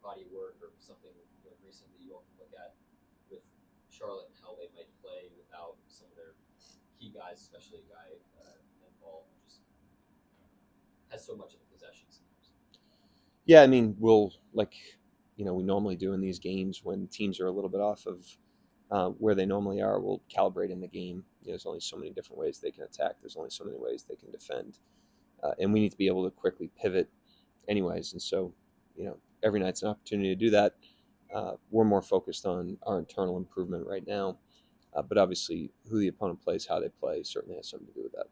body of work or something recent that you all can look at with Charlotte and how they might play without some of their key guys, especially a guy and ball who just has so much of the possession sometimes. Yeah, I mean, we normally do in these games when teams are a little bit off of where they normally are, we'll calibrate in the game. There's only so many different ways they can attack. There's only so many ways they can defend. And we need to be able to quickly pivot anyways. And so, every night's an opportunity to do that. We're more focused on our internal improvement right now. But obviously, who the opponent plays, how they play, certainly has something to do with that.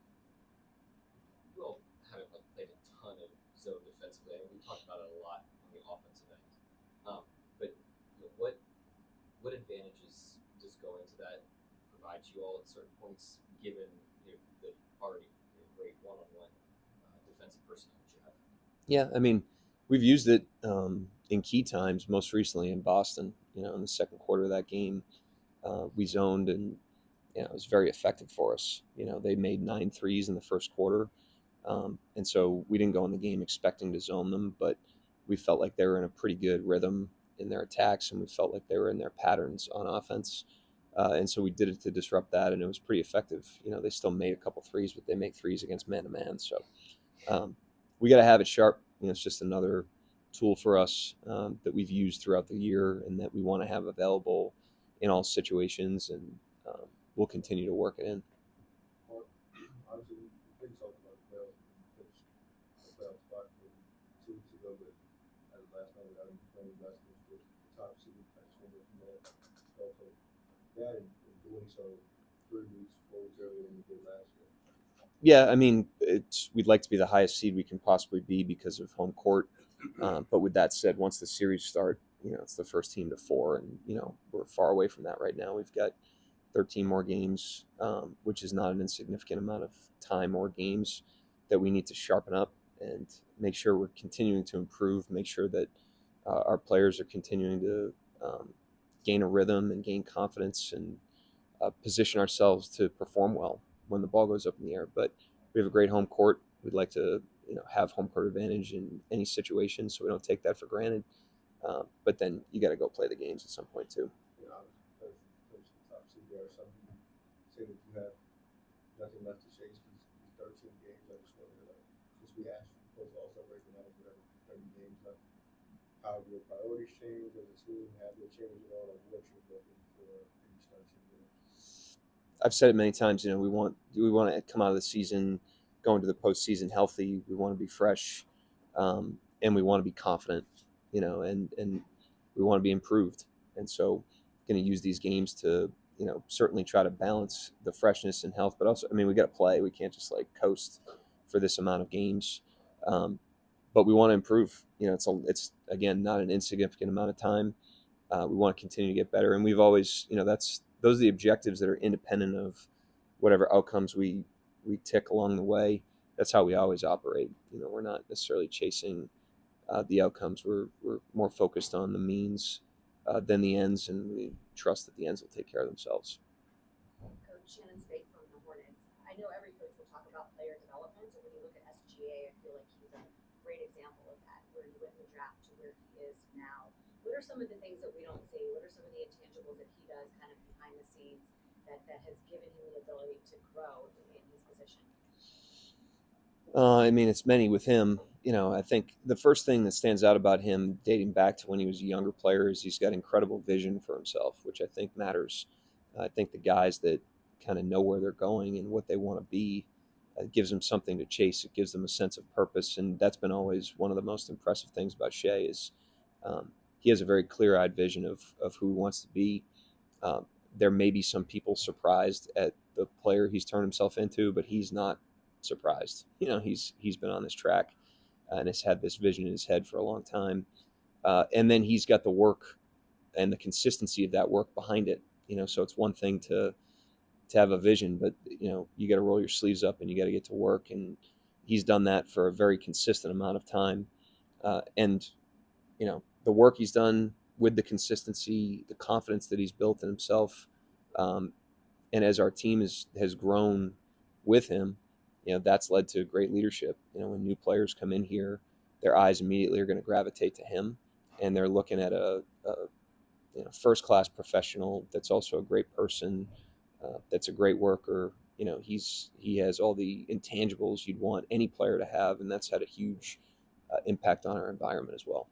You all haven't played a ton of zone defensively. I mean, we talked about it a lot on the offensive end. But what advantages does going to that provide you all at certain points, given the already great one-on-one defensive personnel that you have? Yeah, I mean, we've used it in key times, most recently in Boston. In the second quarter of that game, we zoned, and it was very effective for us. They made 9 threes in the first quarter, and so we didn't go in the game expecting to zone them, but we felt like they were in a pretty good rhythm in their attacks, and we felt like they were in their patterns on offense. And so we did it to disrupt that, and it was pretty effective. They still made a couple threes, but they make threes against man-to-man. So we got to have it sharp. It's just another tool for us that we've used throughout the year and that we want to have available in all situations, and we'll continue to work it in. Well, obviously, we talked about the playoff spot maybe 2 weeks ago, but as of last night, without even playing less than the top seed, I just wonder if you had also that and doing so 3 weeks, 4 weeks earlier than you did last year. Yeah, I mean, we'd like to be the highest seed we can possibly be because of home court. But with that said, once the series start, it's the first team to 4, and we're far away from that right now. We've got 13 more games, which is not an insignificant amount of time or games that we need to sharpen up and make sure we're continuing to improve, make sure that our players are continuing to gain a rhythm and gain confidence and position ourselves to perform well when the ball goes up in the air. But we have a great home court. We'd like to have home court advantage in any situation, so we don't take that for granted. But then you got to go play the games at some point too. Obviously, because the top seed there, some people say that you have nothing left to chase these 13 games. I just wonder, since we asked you to All-Star break and whatever 30 games left, how have your priorities changed as a team? Have they changed at all? Like what you're looking for in these 13 games? I've said it many times. We want to come out of the season, go into the postseason healthy. We want to be fresh, and we want to be confident. And we want to be improved. And so, going to use these games to certainly try to balance the freshness and health. But also, I mean, we got to play. We can't just coast for this amount of games. But we want to improve. It's again not an insignificant amount of time. We want to continue to get better, and we've always, those are the objectives that are independent of whatever outcomes we tick along the way. That's how we always operate. We're not necessarily chasing the outcomes. We're more focused on the means than the ends, and we trust that the ends will take care of themselves. Coach Shannon Spate from the Hornets. I know every coach will talk about player development, and when you look at SGA, I feel like he's a great example of that, where he went in the draft to where he is now. What are some of the things that we don't see? What are some of the intangibles that he does kind of behind the scenes that has given him the ability to grow in his position? I mean, it's many with him. I think the first thing that stands out about him, dating back to when he was a younger player, is he's got incredible vision for himself, which I think matters. I think the guys that kind of know where they're going and what they want to be, it gives them something to chase. It gives them a sense of purpose, and that's been always one of the most impressive things about Shai is he has a very clear-eyed vision of who he wants to be. There may be some people surprised at the player he's turned himself into, but he's not surprised. He's been on this track and has had this vision in his head for a long time. And then he's got the work and the consistency of that work behind it. So it's one thing to have a vision, but you got to roll your sleeves up and you got to get to work. And he's done that for a very consistent amount of time. And the work he's done with the consistency, the confidence that he's built in himself, and as our team has grown with him, that's led to great leadership. When new players come in here, their eyes immediately are going to gravitate to him, and they're looking at a first-class professional that's also a great person, that's a great worker. He has all the intangibles you'd want any player to have, and that's had a huge impact on our environment as well.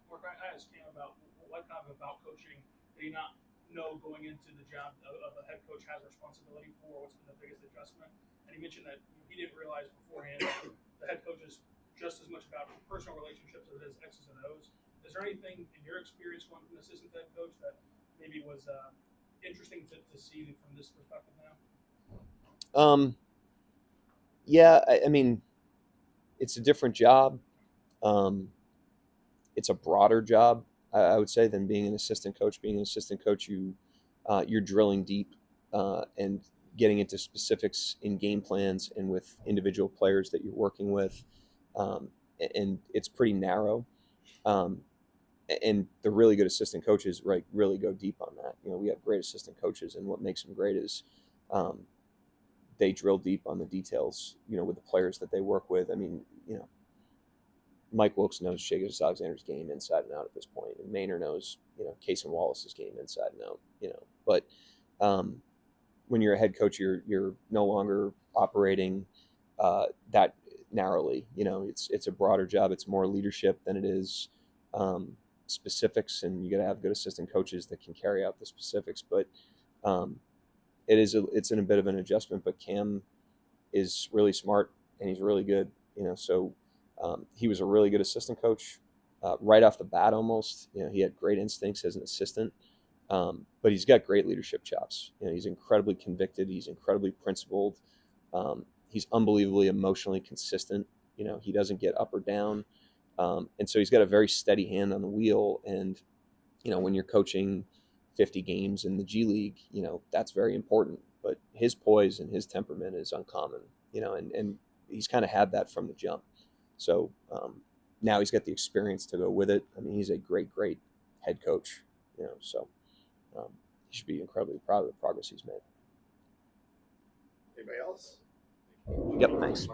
Mark, I asked Cam about what kind of about coaching did he not know going into the job of a head coach has responsibility for? What's been the biggest adjustment? And he mentioned that he didn't realize beforehand that the head coach is just as much about personal relationships as it is X's and O's. Is there anything in your experience going from assistant head coach that maybe was interesting to see from this perspective now? Yeah, I mean, it's a different job. It's a broader job, I would say, than being an assistant coach. Being an assistant coach, you're drilling deep and getting into specifics in game plans and with individual players that you're working with, and it's pretty narrow. Um, and the really good assistant coaches, right, really go deep on that. We have great assistant coaches, and what makes them great is they drill deep on the details. With the players that they work with. I mean, Mike Wilkes knows Shai Gilgeous-Alexander's game inside and out at this point, and Maynor knows, Case and Wallace's game inside and out. But when you're a head coach, you're no longer operating that narrowly. It's a broader job. It's more leadership than it is specifics, and you got to have good assistant coaches that can carry out the specifics. But it's in a bit of an adjustment. But Cam is really smart and he's really good. So. He was a really good assistant coach right off the bat almost. He had great instincts as an assistant, but he's got great leadership chops. He's incredibly convicted. He's incredibly principled. He's unbelievably emotionally consistent. He doesn't get up or down. And so he's got a very steady hand on the wheel. And, when you're coaching 50 games in the G League, that's very important. But his poise and his temperament is uncommon, and he's kind of had that from the jump. So now he's got the experience to go with it. I mean, he's a great head coach, so he should be incredibly proud of the progress he's made. Anybody else? Yep, thanks.